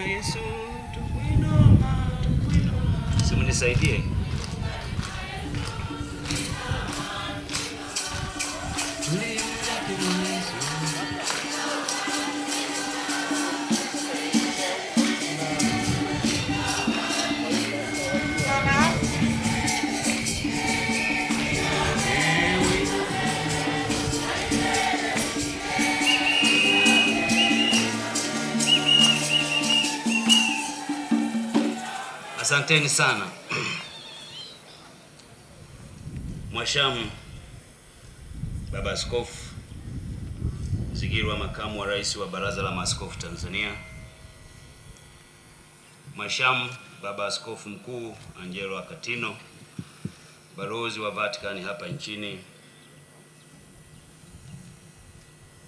Yesu tukuinoma. Simu nisaidie. Asanteni sana. Mwashamu Baba Askofu Zigirwa, makamu wa rais wa Baraza la Maaskofu Tanzania. Mwashamu Baba Askofu Mkuu Angelo Akatino, balozi wa Vatican hapa nchini.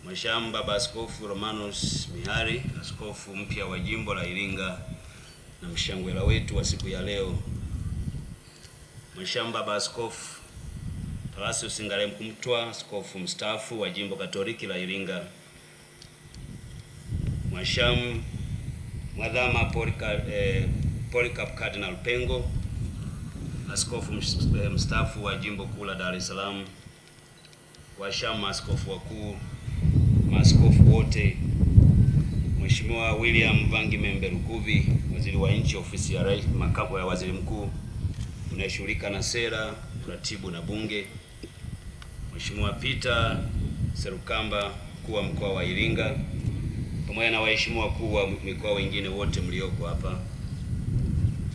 Mwashamu Baba Askofu Romanus Mihari, askofu mpya wa jimbo la Iringa na mshangwela wetu wa siku ya leo. Mwashamu Baba Askofu Tarasius Ngalemkumtwa, askofu mstaafu wa jimbo Katoliki la Iringa. Mwashamu Mwadhama Polycarp Cardinal Pengo, askofu mstaafu wa jimbo kuu la Dar es Salaam. Washamu askofu wakuu, maaskofu wote, Mheshimiwa William Vangi Membe Lukuvi, waziri wa nchi ofisi ya rais, makamu ya waziri mkuu unayeshughulika na sera, uratibu na bunge. Mheshimiwa Peter Serukamba, mkuu wa mkoa wa Iringa, pamoja na waheshimiwa wakuu wa mikoa wengine wote mlioko hapa.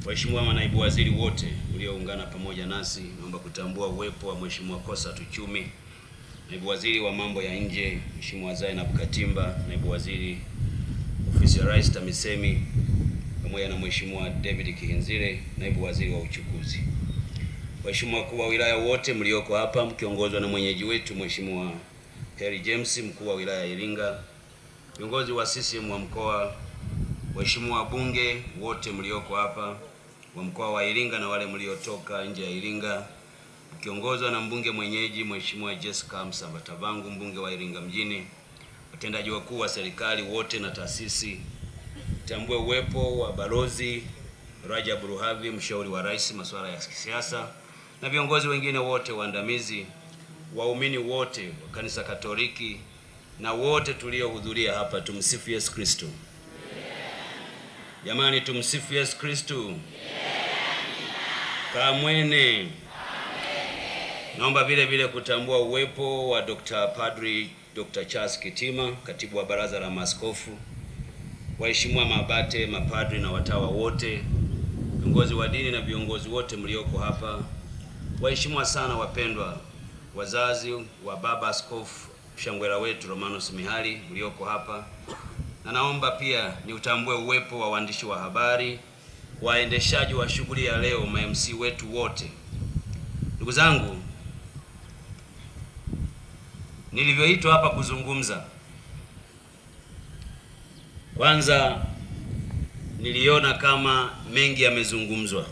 Waheshimiwa manaibu waziri wote mlioungana pamoja nasi, naomba kutambua uwepo wa Mheshimiwa Kosa Tuchumi, naibu waziri wa mambo ya nje, Mheshimiwa Zainab Katimba, naibu waziri ofisi ya rais TAMISEMI, pamoja na Mheshimiwa David Kihinzire, naibu waziri wa uchukuzi. Waheshimiwa wakuu wa wilaya wote mlioko hapa mkiongozwa na mwenyeji wetu Mheshimiwa Harry James, mkuu wa wilaya ya Iringa, viongozi wa CCM wa mkoa, waheshimiwa wabunge wote mlioko hapa wa mkoa wa Iringa na wale mliotoka nje ya Iringa, mkiongozwa na mbunge mwenyeji Mheshimiwa Jessica Msambatavangu, mbunge wa Iringa mjini, watendaji wakuu wa serikali wote na taasisi. Tambue uwepo wa Balozi Rajab Ruhavi, mshauri wa rais masuala ya kisiasa, na viongozi wengine wote waandamizi, waumini wote wa kanisa Katoliki na wote tuliohudhuria hapa. Tumsifu Yesu Kristo. Jamani, tumsifu Yesu Kristo. Kamwene. Naomba vile vile kutambua uwepo wa Padri Dr. Charles Kitima, katibu wa Baraza la Maaskofu, waheshimiwa mabate, mapadri na watawa wote, viongozi wa dini na viongozi wote mlioko hapa, waheshimiwa sana wapendwa, wazazi wa Baba Askofu mshangwela wetu Romanus Mihari mlioko hapa. Na naomba pia niutambue uwepo wa waandishi wa habari, waendeshaji wa shughuli ya leo, ma-MC wetu wote. Ndugu zangu, nilivyoitwa hapa kuzungumza, kwanza niliona kama mengi yamezungumzwa,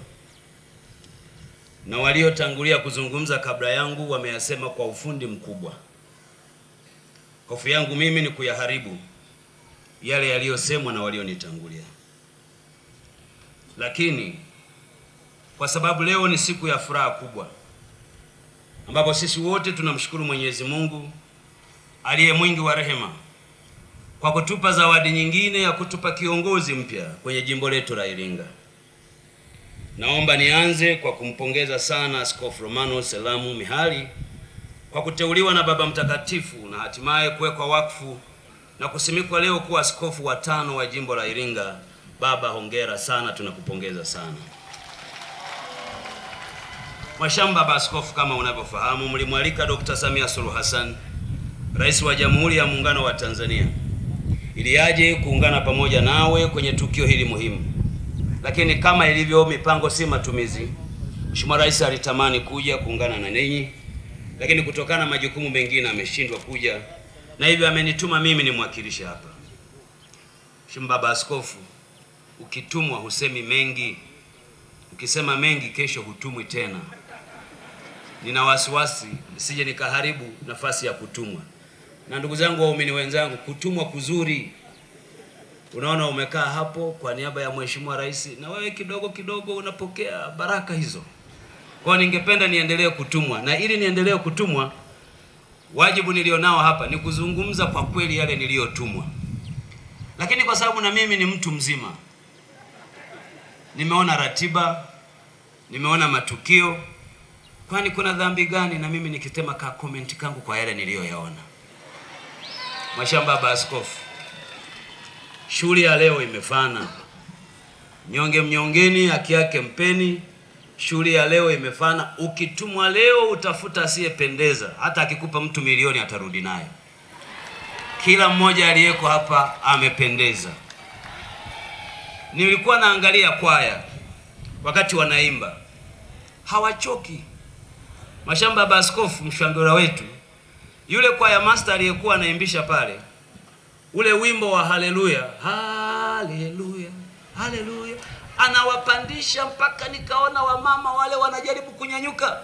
na waliotangulia kuzungumza kabla yangu wameyasema kwa ufundi mkubwa. Hofu yangu mimi ni kuyaharibu yale yaliyosemwa na walionitangulia. Lakini kwa sababu leo ni siku ya furaha kubwa, ambapo sisi wote tunamshukuru Mwenyezi Mungu aliye mwingi wa rehema kwa kutupa zawadi nyingine ya kutupa kiongozi mpya kwenye jimbo letu la Iringa. Naomba nianze kwa kumpongeza sana Askofu Romanus Elamu Mihari kwa kuteuliwa na Baba Mtakatifu na hatimaye kuwekwa wakfu na kusimikwa leo kuwa askofu wa 5 wa jimbo la Iringa. Baba, hongera sana, tunakupongeza sana. Mwashamu Baba Askofu, kama unavyofahamu, mlimwalika Dr. Samia Suluhu Hassan, Rais wa Jamhuri ya Muungano wa Tanzania, ili aje kuungana pamoja nawe kwenye tukio hili muhimu. Lakini kama ilivyo mipango si matumizi, Mheshimiwa Rais alitamani kuja kuungana na ninyi, lakini kutokana na majukumu mengine ameshindwa kuja, na hivyo amenituma mimi nimwakilishe hapa. Mheshimiwa Baba Askofu, ukitumwa husemi mengi, ukisema mengi kesho hutumwi tena. Nina wasiwasi nisije nikaharibu nafasi ya kutumwa. Na ndugu zangu waumini wenzangu, kutumwa kuzuri. Unaona umekaa hapo kwa niaba ya Mheshimiwa Rais, na wewe kidogo kidogo unapokea baraka hizo. Kwa ningependa niendelee kutumwa, na ili niendelee kutumwa, wajibu nilionao hapa ni kuzungumza kwa kweli yale niliyotumwa. Lakini kwa sababu na mimi ni mtu mzima, nimeona ratiba, nimeona matukio, kwani kuna dhambi gani na mimi nikitema ka comment kangu kwa yale niliyoyaona? Mhashamu Baba Askofu, shughuli ya leo imefana. Nyonge mnyongeni, haki yake mpeni. Shughuli ya leo imefana. Ukitumwa leo utafuta asiyependeza, hata akikupa mtu milioni atarudi nayo. Kila mmoja aliyeko hapa amependeza. Nilikuwa naangalia kwaya wakati wanaimba, hawachoki. Mhashamu Baba Askofu, mshambura wetu, yule kwaya master aliyekuwa anaimbisha pale, ule wimbo wa haleluya, haleluya, haleluya, anawapandisha mpaka nikaona wamama wale wanajaribu kunyanyuka.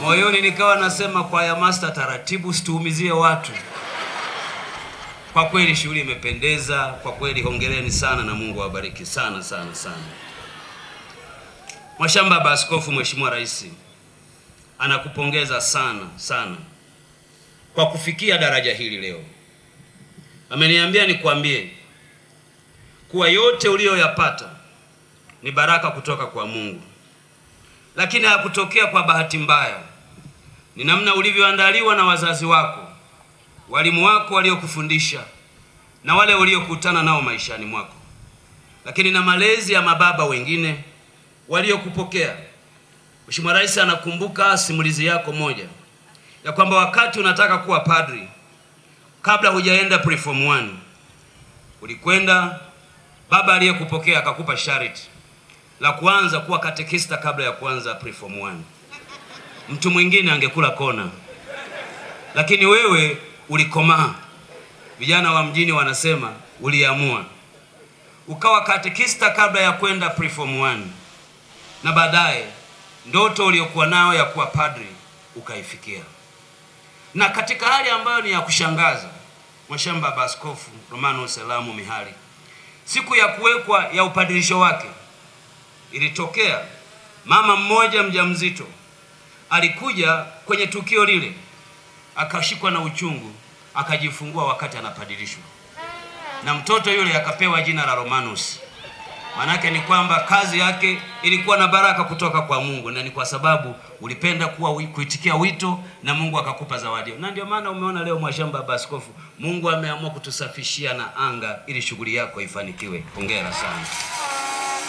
Moyoni nikawa nasema, kwaya master, taratibu, situumizie watu. Kwa kweli shughuli imependeza, kwa kweli hongereni sana na Mungu awabariki sana sana sana. Mhashamu Baba Askofu, Mheshimiwa Rais anakupongeza sana sana kwa kufikia daraja hili leo. Ameniambia nikwambie kuwa yote uliyoyapata ni baraka kutoka kwa Mungu, lakini hakutokea kwa bahati mbaya. Ni namna ulivyoandaliwa na wazazi wako, walimu wako waliokufundisha, na wale uliokutana nao maishani mwako, lakini na malezi ya mababa wengine waliokupokea. Mheshimiwa Rais anakumbuka simulizi yako moja ya kwamba wakati unataka kuwa padri, kabla hujaenda preform 1, ulikwenda, baba aliyekupokea akakupa sharti la kuanza kuwa katekista kabla ya kuanza preform 1. Mtu mwingine angekula kona, lakini wewe ulikomaa. Vijana wa mjini wanasema uliamua. Ukawa katekista kabla ya kwenda preform 1, na baadaye ndoto uliyokuwa nayo ya kuwa padri ukaifikia. Na katika hali ambayo ni ya kushangaza, Mhashamu Baba Askofu Romanus Elamu Mihali, siku ya kuwekwa ya upadirisho wake, ilitokea mama mmoja mjamzito alikuja kwenye tukio lile, akashikwa na uchungu, akajifungua wakati anapadirishwa, na mtoto yule akapewa jina la Romanus. Manake ni kwamba kazi yake ilikuwa na baraka kutoka kwa Mungu, na ni kwa sababu ulipenda kuitikia wito na Mungu akakupa zawadi. Na ndio maana umeona leo Mhashamu Baba Askofu, Mungu ameamua kutusafishia na anga ili shughuli yako ifanikiwe. Hongera sana.